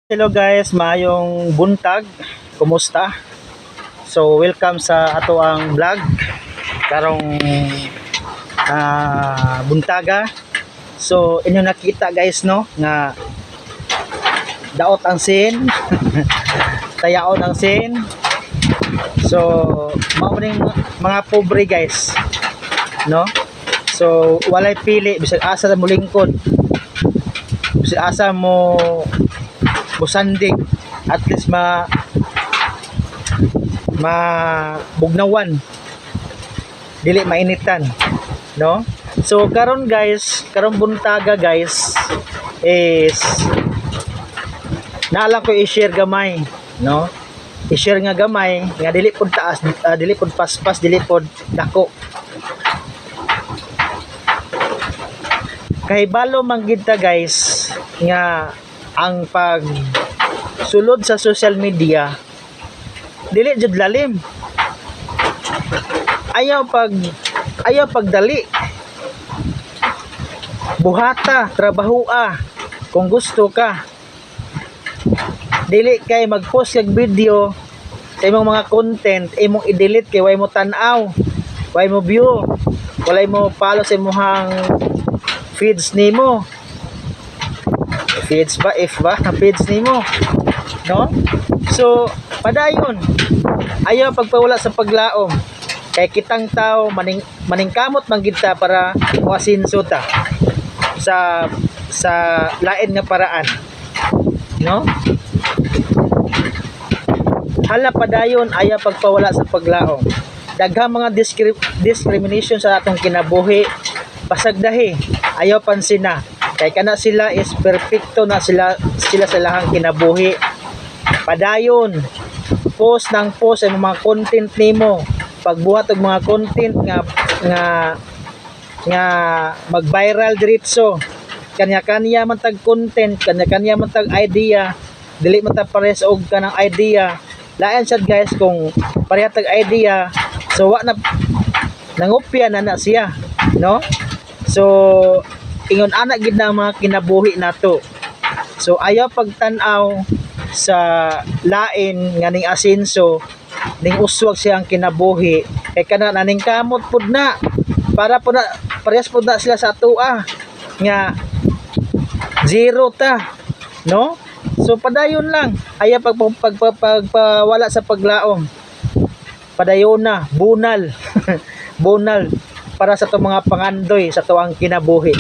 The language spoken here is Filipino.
Hello guys, maayong buntag. Kumusta? So welcome sa ato ang vlog karong buntaga. So inyo nakita guys no nga daot ang sin, tayaon ang sin. So mao ning mga pobre guys, no? So walay pili bisag asa mo lingkod. Bisag asa mo busanding, at least bugnawan, dili mainitan, no? So karon guys, karong buntaga guys is naala ko i-share gamay, no? I-share nga gamay nga dili pod taas, dili pod paspas, dili pod dako. Kay balo man gid ta guys nga ang pag sulod sa social media dili jud lalim. Ayaw pagdali. Buhata, trabahoa kung gusto ka. Dili kay mag-post kag video sa imong mga content, imong i-delete kay way mo tan-aw, way mo view, walay mo follow sa imong feeds nimo. Feeds nimo, no? So padayon ayaw pagpawala sa paglaom, kay kitang tao maningkamot man gid ta para moasinso ta sa lain nga paraan, no? Hala padayon ayaw pagpawala sa paglaom. Daghang mga discrimination sa atong kinabuhi, pasagdahi ayaw pansina. Kay kana sila is perfecto na sila sa lahang kinabuhi. Padayon post sa mga content nimo, pagbuhat og mga content nga mag-viral diretso. Kanya-kanya man tag content, kanya-kanya man tag idea, dili man ta pares og kanang idea. Lain sad guys kung pareha tag idea, so wa na nangopya na siya, no? So ingon ana gid na mga kinabuhi nato. So ayaw pagtan-aw sa lain nga ning asenso, ning uswag siyang kinabuhi, kay kana naning kamot pud na para pud na parehas pud na sila sa atoa nga zero ta, no? So padayon lang, ayaw pagpawala sa paglaom. Padayon na bunal bunal para sa to mga pangandoy sa tuang kinabuhi.